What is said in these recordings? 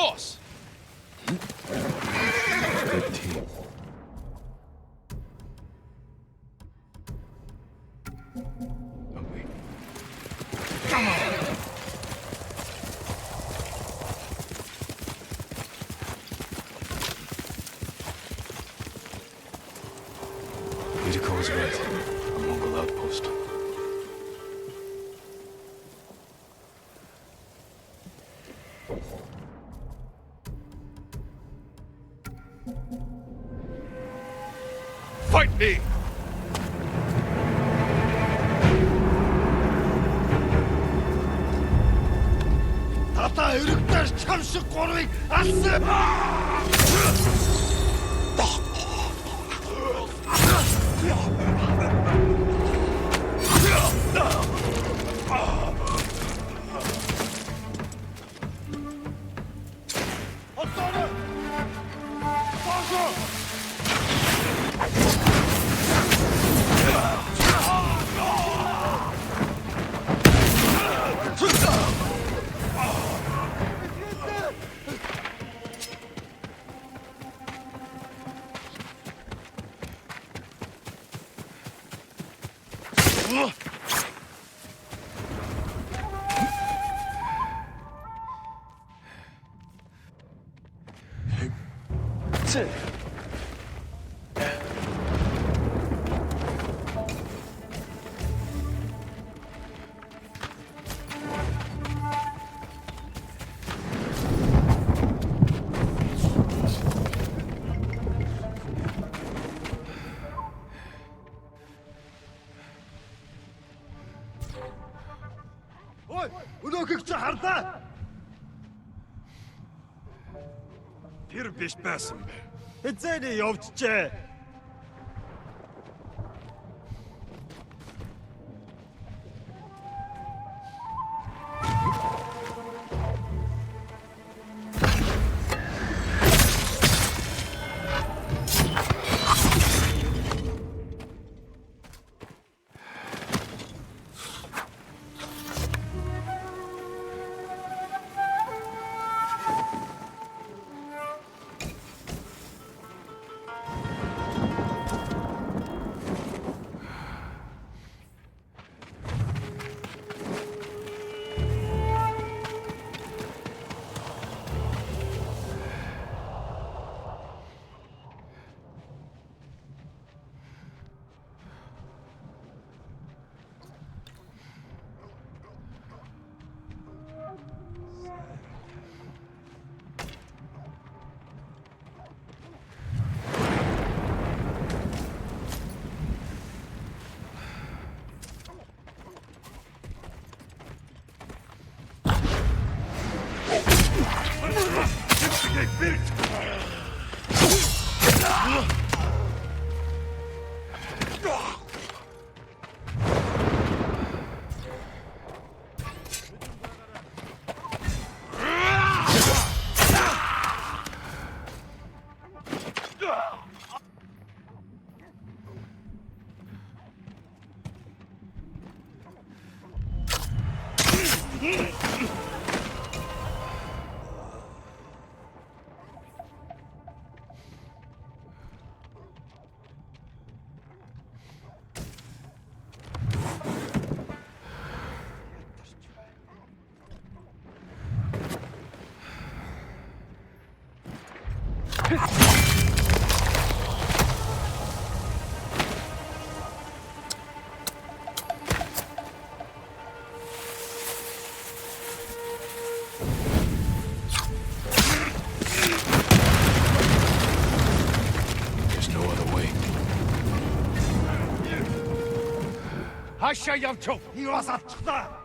course. Good team. Oh, wait. Come on. Yuriko was right. A Mongol outpost. Fight me! Тата өргөдөр чам шиг гурвыг алсан. Ой, өнөөхийг чи харлаа. Тэр биш байсан бэ. Эзэний явжжээ. Хаашаа явж вэ? Би бас алчихлаа.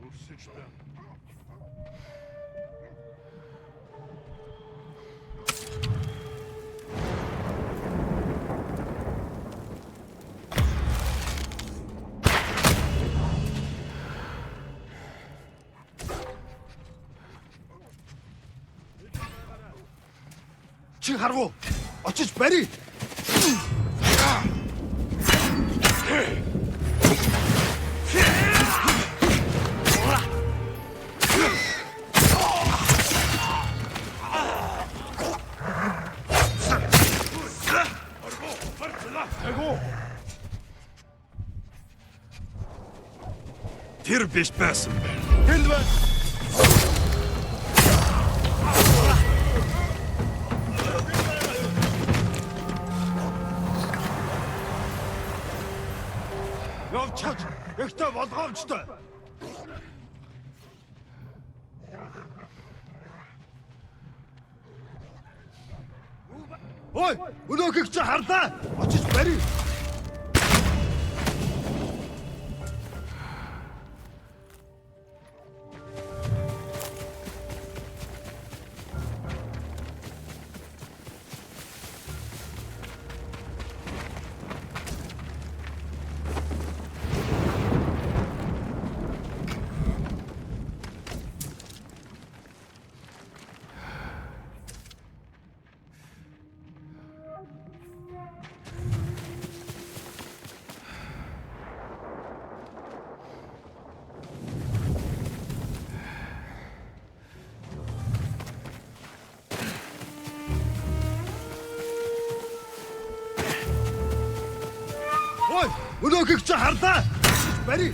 Өсөж байна. Чи харав? Очиж барь. Тэр биш байсан байна. Тэнд байна. Явчаач. Ихтэй болгоомжтой. Ой, өнөөхийг чи харлаа. Очиж барь. Ой, өнөөхийг чи харлаа. Барь.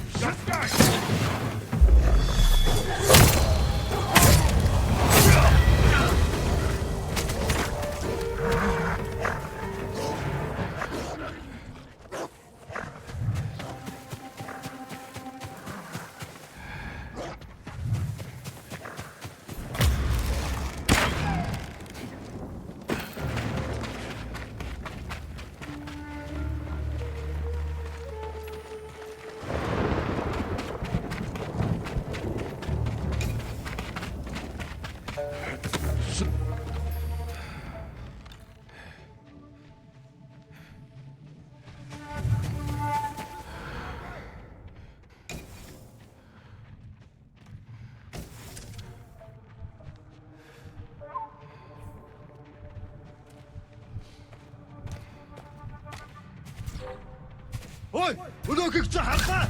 Ой, өнөөхийг чи харлаа.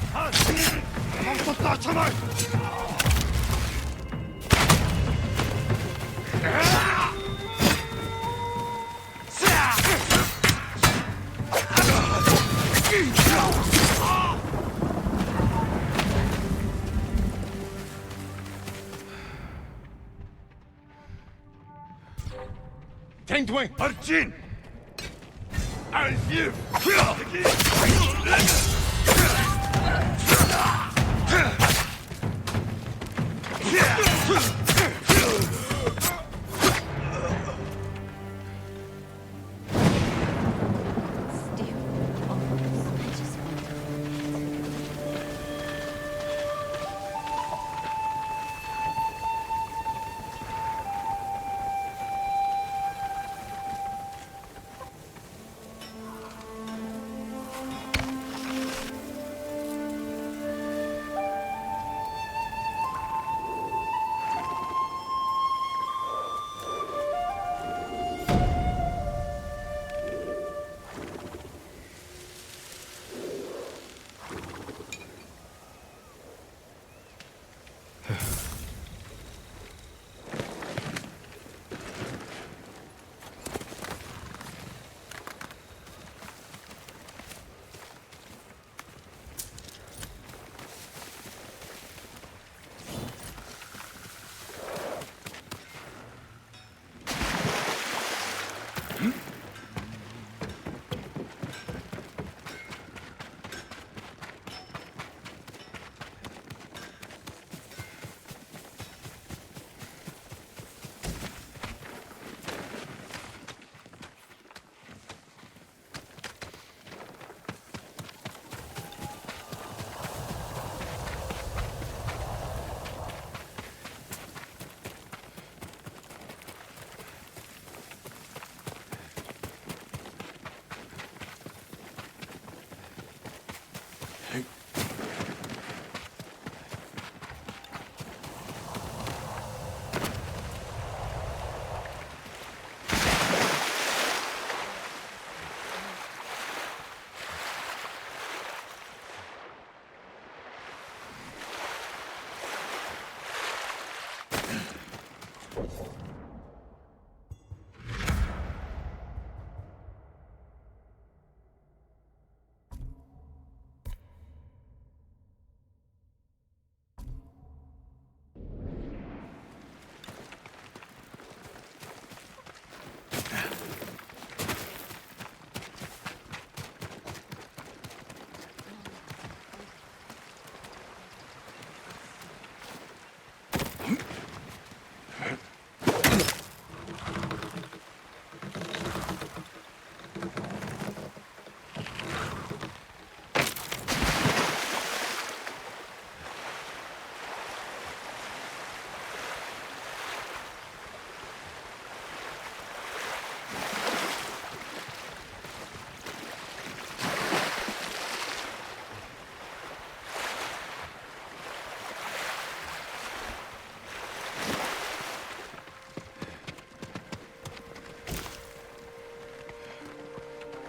Монголдоо чамайг. Тэнд байна. Орчин. Алив.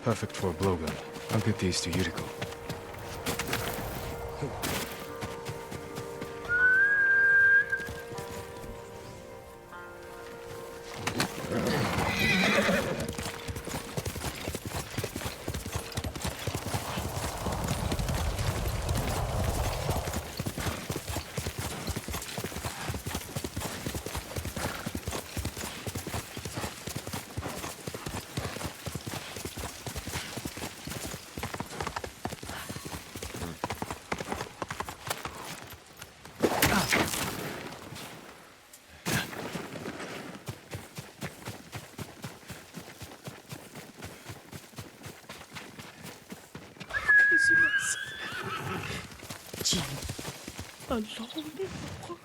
Perfect for a blowgun. I'll get these to Yuriko. Jin, alone in the world.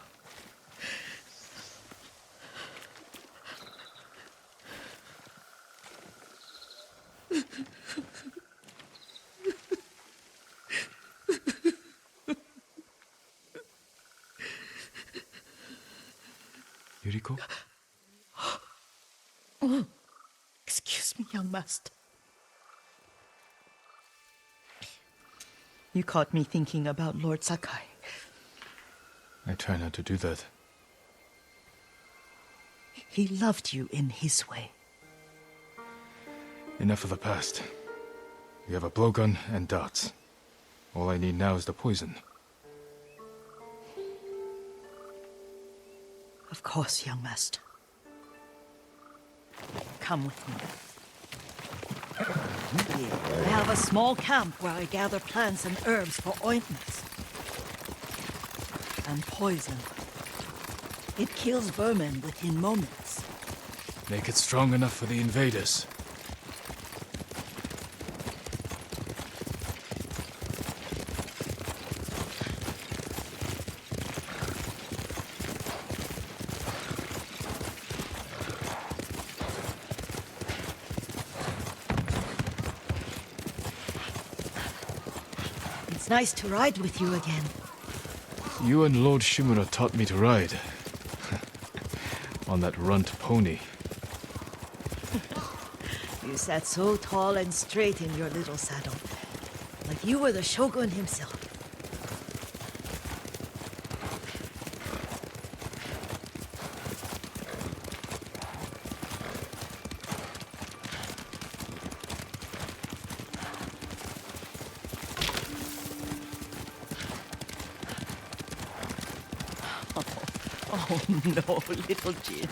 Yuriko? Excuse me, young master. You caught me thinking about Lord Sakai. I try not to do that. He loved you in his way. Enough of the past. We have a blowgun and darts. All I need now is the poison. Of course, young master. Come with me. I have a small camp where I gather plants and herbs for ointments. And poison. It kills vermin within moments. Make it strong enough for the invaders. It's nice to ride with you again. You and Lord Shimura taught me to ride. On that runt pony. You sat so tall and straight in your little saddle. Like you were the shogun himself. Oh no, little Jin.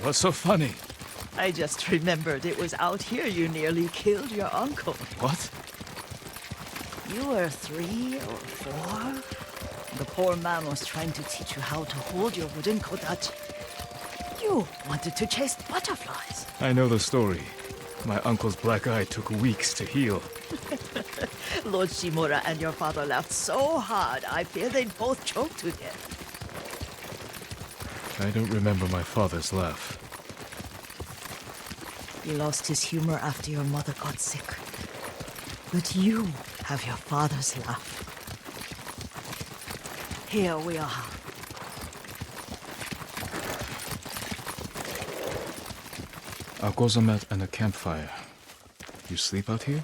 What's so funny? I just remembered it was out here you nearly killed your uncle. What? You were 3 or 4? The poor man was trying to teach you how to hold your wooden kodachi. You wanted to chase butterflies. I know the story. My uncle's black eye took weeks to heal. Lord Shimura and your father laughed so hard, I fear they'd both choke to death. I don't remember my father's laugh. He lost his humor after your mother got sick. But you have your father's laugh. Here we are. A gozamat and a campfire. You sleep out here?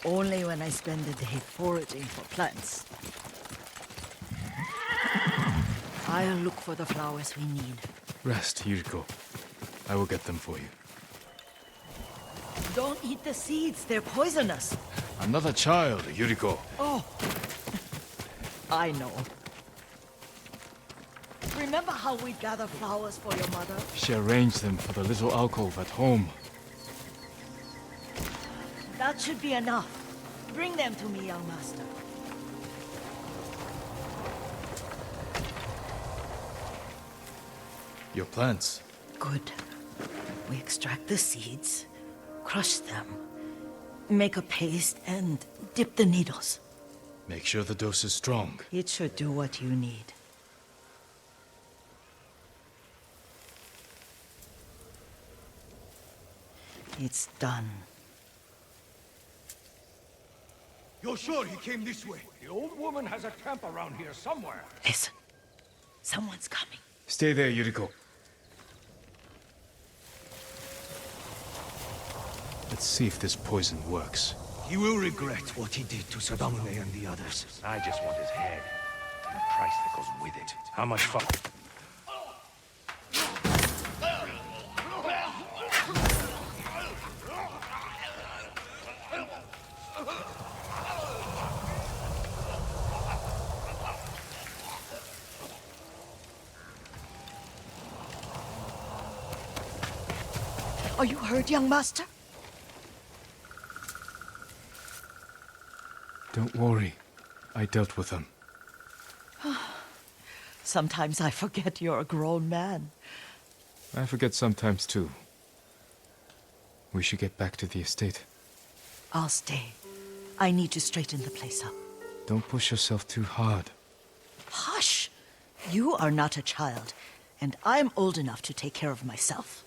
Only when I spend the day foraging for plants. I'll look for the flowers we need. Rest, Yuriko. I will get them for you. Don't eat the seeds, they're poisonous. Another child, Yuriko. Oh, I know. Remember how we'd gather flowers for your mother? She arranged them for the little alcove at home. That should be enough. Bring them to me, young master. Your plants. Good. We extract the seeds, crush them, make a paste, and dip the needles. Make sure the dose is strong. It should do what you need. It's done. You're sure he came this way? The old woman has a camp around here somewhere. Listen. Someone's coming. Stay there, Yuriko. Let's see if this poison works. He will regret what he did to Sadamune and the others. I just want his head. And the price that goes with it. How much fuck? Are you hurt, young master? Don't worry. I dealt with them. Sometimes I forget you're a grown man. I forget sometimes too. We should get back to the estate. I'll stay. I need to straighten the place up. Don't push yourself too hard. Hush! You are not a child, and I'm old enough to take care of myself.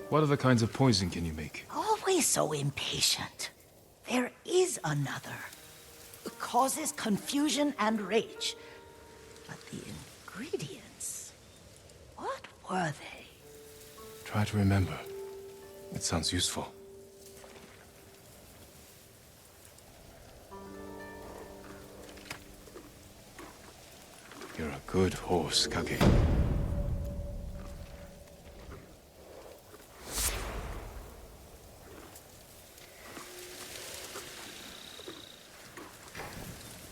What other kinds of poison can you make? Always so impatient. There is another. It causes confusion and rage. But the ingredients... what were they? Try to remember. It sounds useful. You're a good horse, Kage.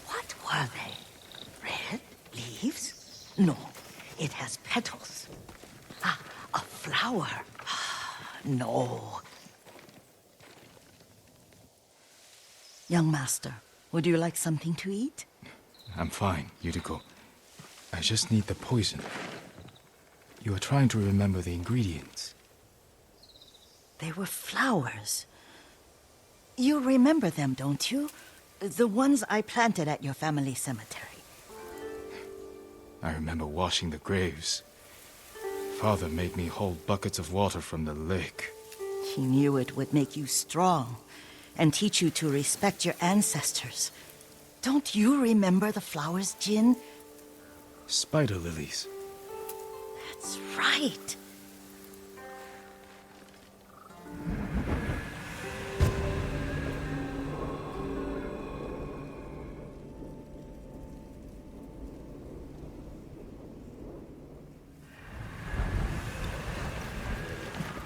What were they? Red leaves? No, it has petals. Ah, a flower. No. Young master, would you like something to eat? I'm fine, Yuriko. I just need the poison. You are trying to remember the ingredients. They were flowers. You remember them, don't you? The ones I planted at your family cemetery. I remember washing the graves. Father made me hold buckets of water from the lake. He knew it would make you strong and teach you to respect your ancestors. Don't you remember the flowers, Jin? Spider lilies. That's right.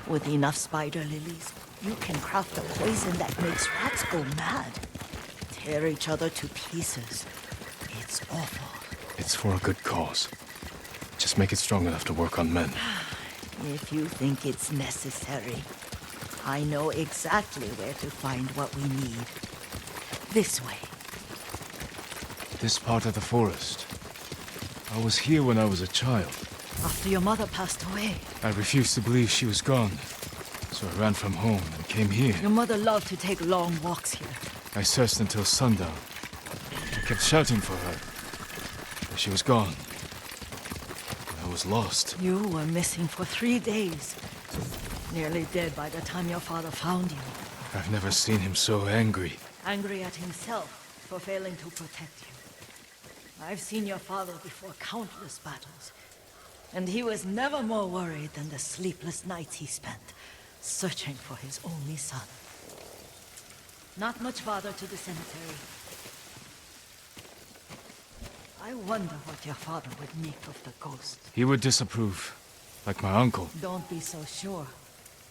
With enough spider lilies, you can craft a poison that makes rats go mad. Tear each other to pieces. It's awful. It's for a good cause. Just make it strong enough to work on men. If you think it's necessary, I know exactly where to find what we need. This way. This part of the forest. I was here when I was a child. After your mother passed away. I refused to believe she was gone. So I ran from home and came here. Your mother loved to take long walks here. I searched until sundown. I kept shouting for her. But she was gone. I was lost. You were missing for 3 days. Nearly dead by the time your father found you. I've never seen him so angry. Angry at himself for failing to protect you. I've seen your father before countless battles. And he was never more worried than the sleepless nights he spent searching for his only son. Not much farther to the cemetery. I wonder what your father would make of the ghost. He would disapprove, like my uncle. Don't be so sure.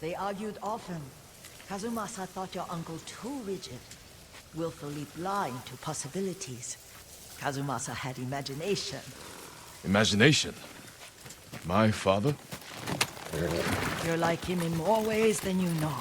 They argued often. Kazumasa thought your uncle too rigid, willfully blind to possibilities. Kazumasa had imagination. Imagination? My father? You're like him in more ways than you know.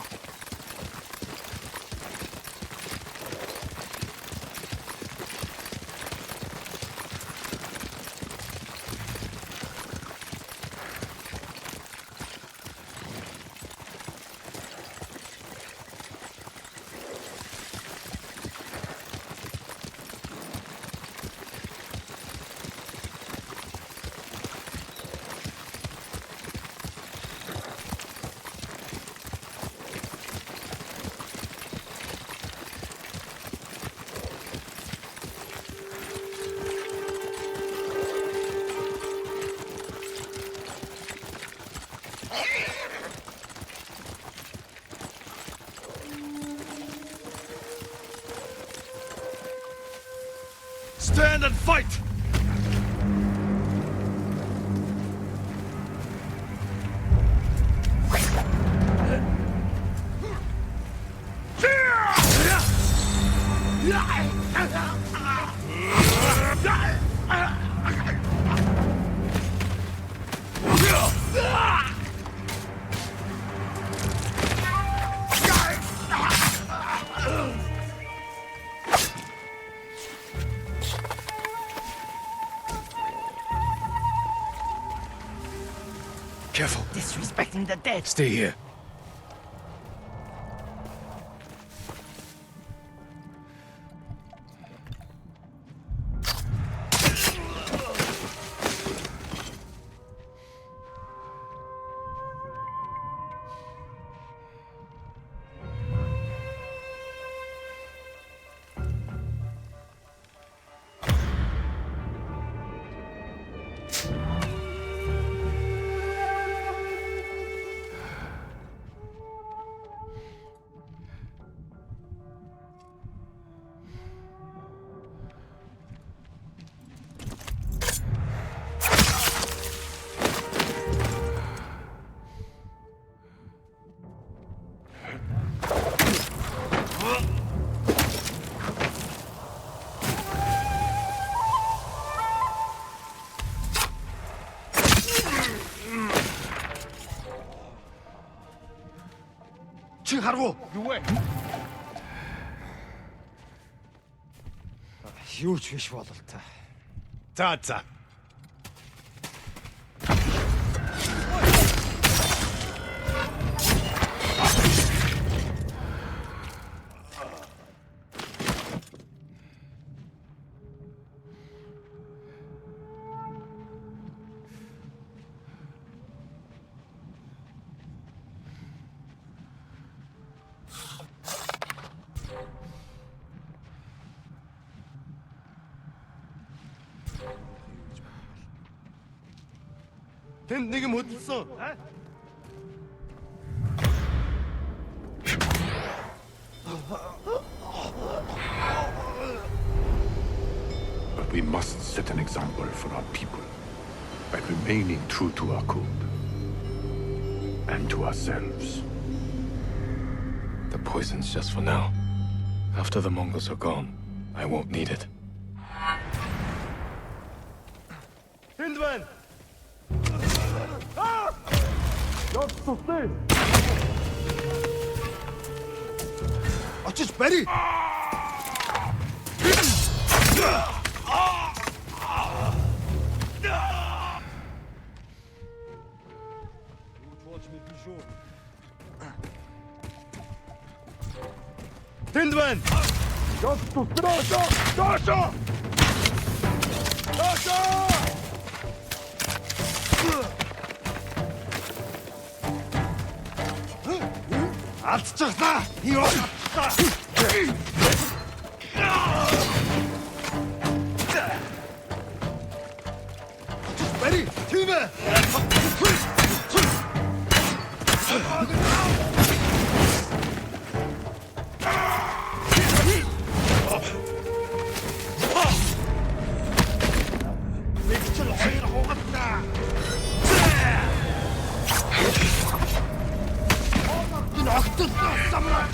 Stand and fight! Careful. Disrespecting the dead. Stay here. 칭하루! Yue! Юу ч биш бололтой. За за. Тэнд нэг юм хөдөлсөн. But we must set an example for our people by remaining true to our code and to ourselves. The poison's just for now. After the Mongols are gone, I won't need it. Тэнд байна. Очиж барь! Тэнд байна. Алдчихлаа! Юу алдчихлаа! Барь! Тийм ээ! Нэг ч хоёр хугатна. Энэ огтод самраа!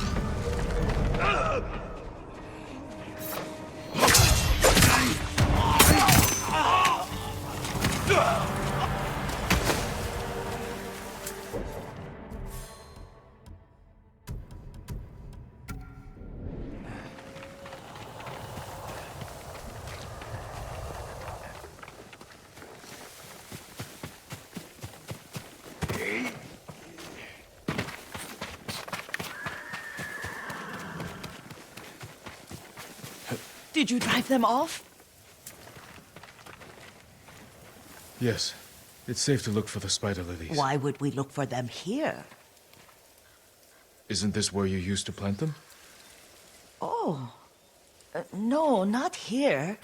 Did you drive them off? Yes. It's safe to look for the spider lilies. Why would we look for them here? Isn't this where you used to plant them? Oh. No, not here.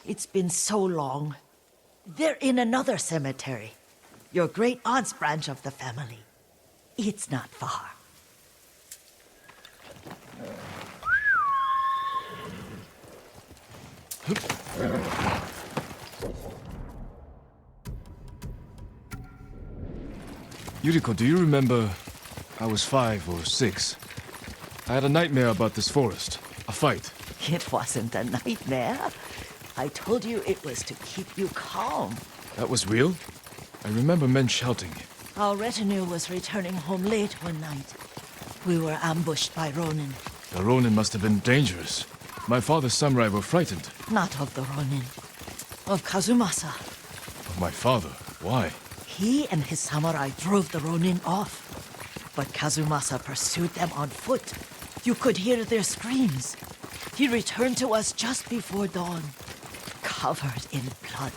It's been so long. They're in another cemetery. Your great aunt's branch of the family. It's not far. Yuriko, do you remember? I was 5 or 6. I had a nightmare about this forest. A fight. It wasn't a nightmare. I told you it was to keep you calm. That was real? I remember men shouting. Our retinue was returning home late one night. We were ambushed by Ronin. The Ronin must have been dangerous. My father's samurai were frightened. Not of the Ronin. Of Kazumasa. Of my father? Why? He and his samurai drove the Ronin off. But Kazumasa pursued them on foot. You could hear their screams. He returned to us just before dawn, covered in blood.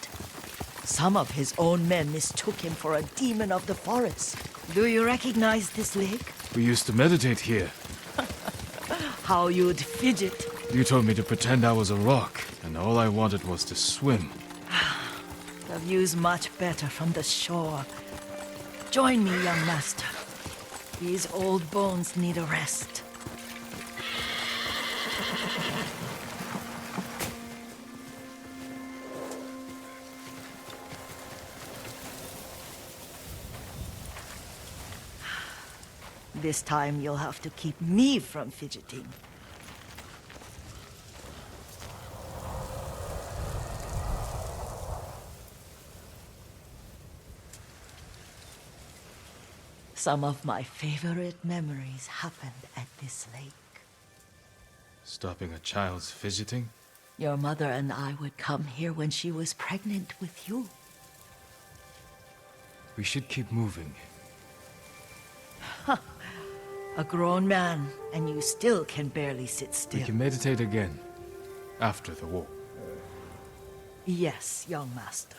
Some of his own men mistook him for a demon of the forest. Do you recognize this lake? We used to meditate here. How you'd fidget. You told me to pretend I was a rock, and all I wanted was to swim. The view's much better from the shore. Join me, young master. These old bones need a rest. This time you'll have to keep me from fidgeting. Some of my favorite memories happened at this lake. Stopping a child's fidgeting? Your mother and I would come here when she was pregnant with you. We should keep moving. A grown man, and you still can barely sit still. We can meditate again. After the war. Yes, young master.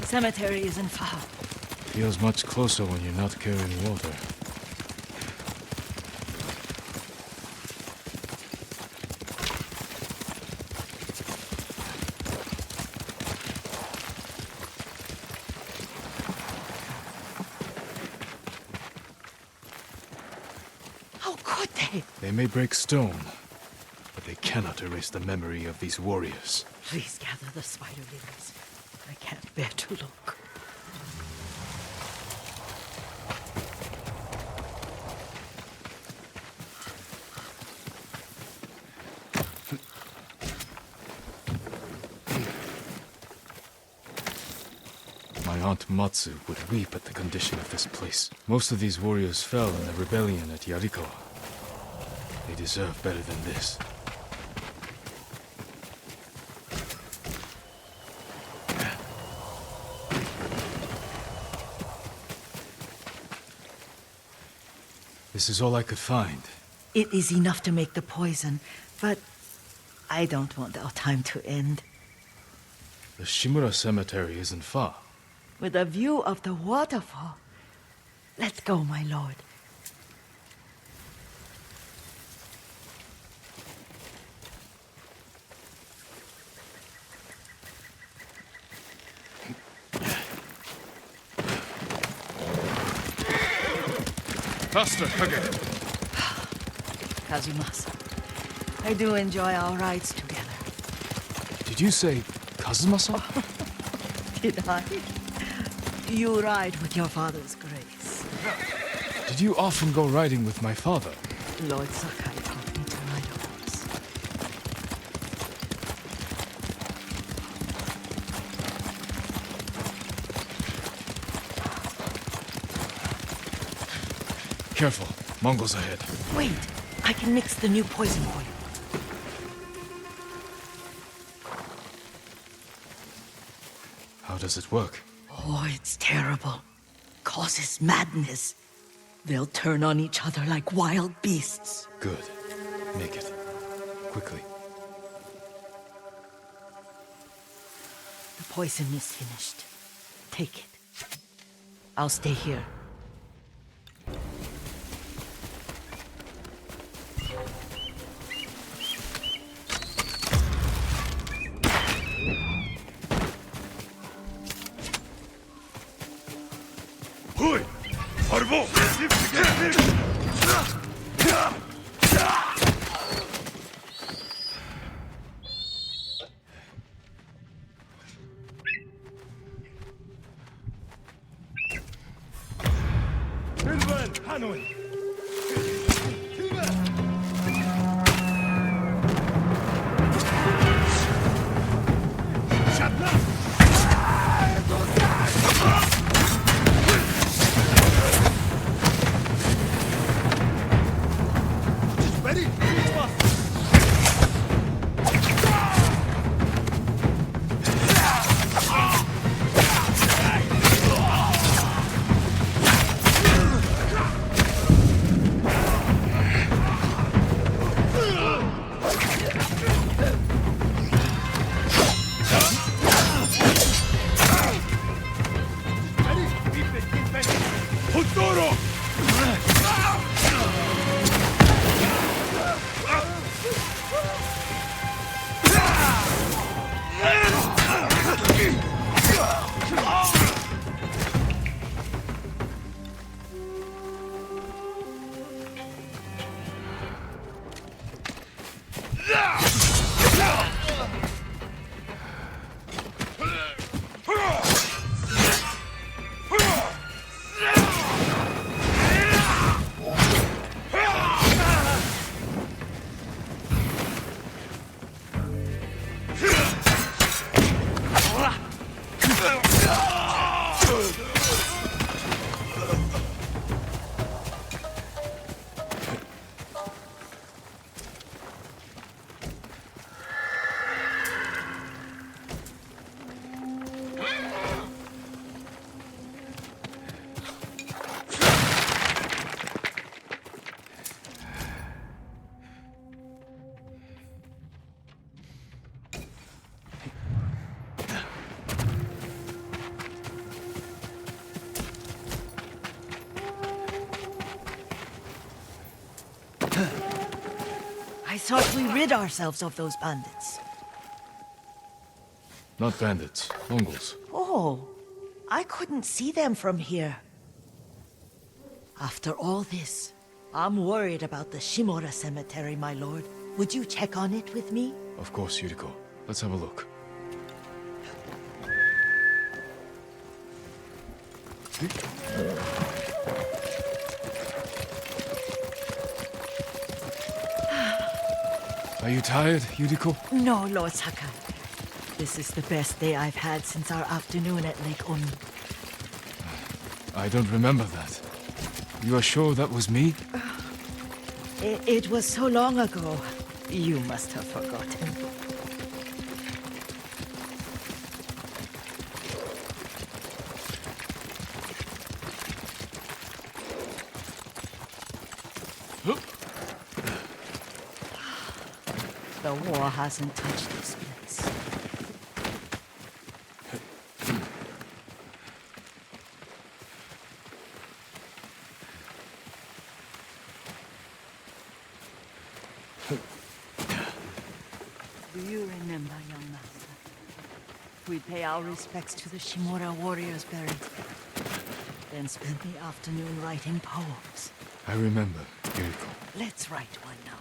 Cemetery isn't far. Feels much closer when you're not carrying water. How could they? They may break stone, but they cannot erase the memory of these warriors. Please gather the spider lilies. I can't bear to look. My aunt Matsu would weep at the condition of this place. Most of these warriors fell in the rebellion at Yarikawa. They deserve better than this. This is all I could find. It is enough to make the poison, but I don't want our time to end. The Shimura Cemetery isn't far. With a view of the waterfall. Let's go, my lord. Faster, Kage! Kazumasa, I do enjoy our rides together. Did you say Kazumasa? Did I? You ride with your father's grace. Did you often go riding with my father? Lord Sakai taught me to ride a horse. Careful, Mongols ahead. Wait, I can mix the new poison for you. How does it work? Oh, it's terrible. Causes madness. They'll turn on each other like wild beasts. Good. Make it. Quickly. The poison is finished. Take it. I'll stay here. Hui! Arvo! Hilven! Hanun! Ready? I thought we rid ourselves of those bandits. Not bandits, Mongols. Oh, I couldn't see them from here. After all this, I'm worried about the Shimura cemetery, my lord. Would you check on it with me? Of course, Yuriko. Let's have a look. Are you tired, Yuriko? No, Lord Sakai. This is the best day I've had since our afternoon at Lake Oni. I don't remember that. You are sure that was me? It was so long ago. You must have forgotten. The war hasn't touched this place. Do you remember, young master? We pay our respects to the Shimura warriors buried here, then spend the afternoon writing poems. I remember, Yuriko. Let's write one now.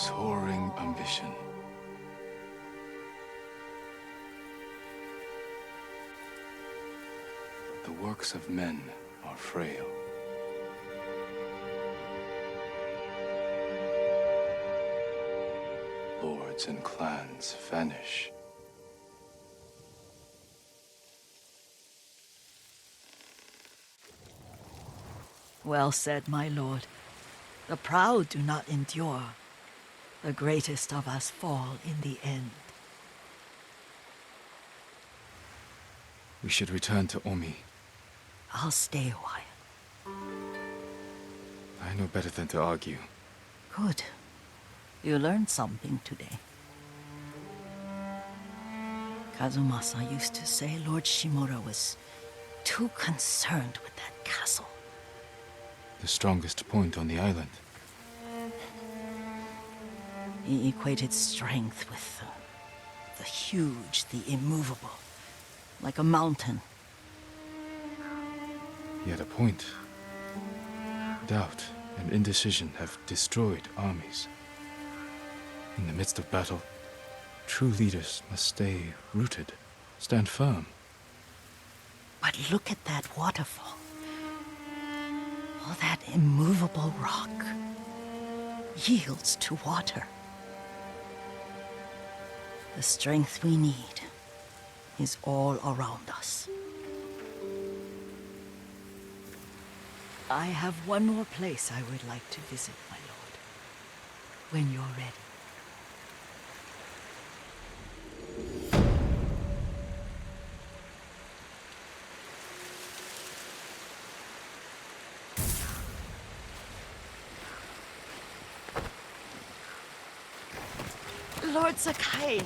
soaring ambition. The works of men are frail. Lords and clans vanish. Well said, my lord. The proud do not endure. The greatest of us fall in the end. We should return to Omi. I'll stay a while. I know better than to argue. Good. You learned something today. Kazumasa used to say Lord Shimura was too concerned with that castle. The strongest point on the island. He equated strength with the huge, the immovable, like a mountain. He had a point. Doubt and indecision have destroyed armies. In the midst of battle, true leaders must stay rooted, stand firm. But look at that waterfall. All that immovable rock yields to water. The strength we need is all around us. I have one more place I would like to visit, my lord. When you're ready. Lord Sakai.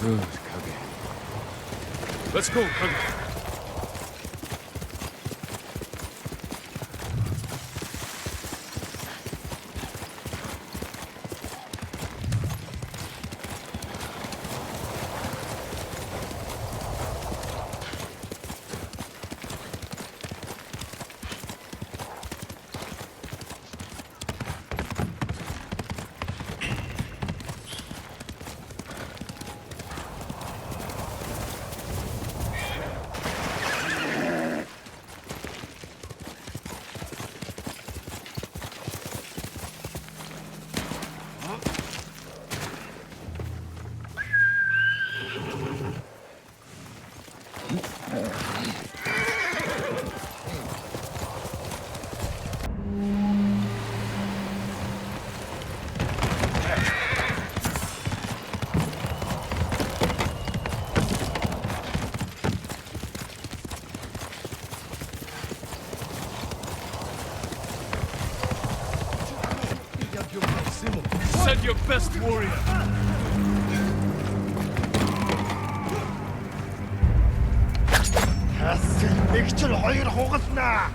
Good, Kage. Let's go, Kage. Send your best warrior. Хасэл нэгчл хоёр хугалнаа.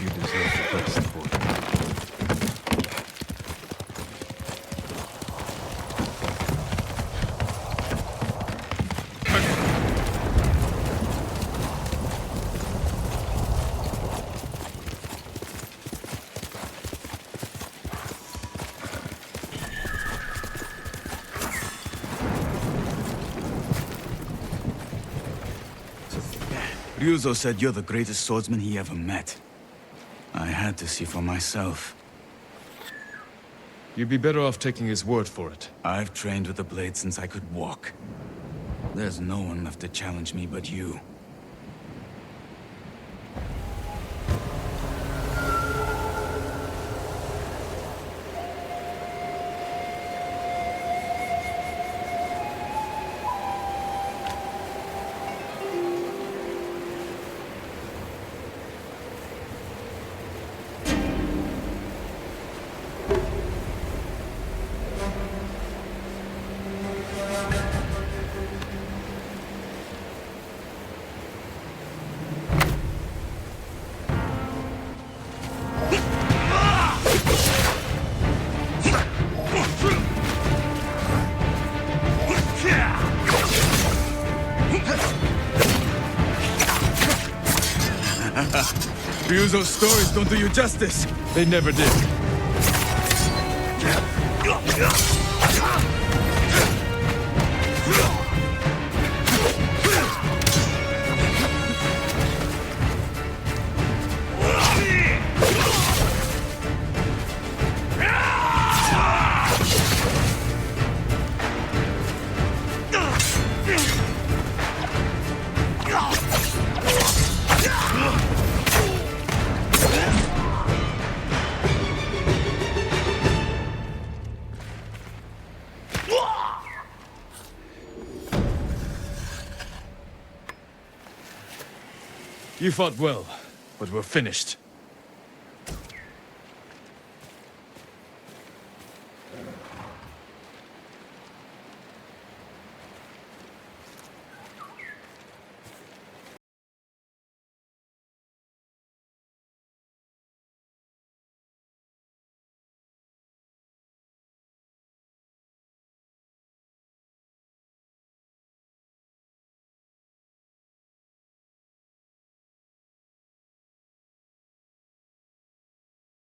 You deserve the best, boy. Ryuzo said you're the greatest swordsman he ever met. I had to see for myself. You'd be better off taking his word for it. I've trained with the blade since I could walk. There's no one left to challenge me but you. Ryuzo's stories don't do you justice. They never did. You fought well, but we're finished.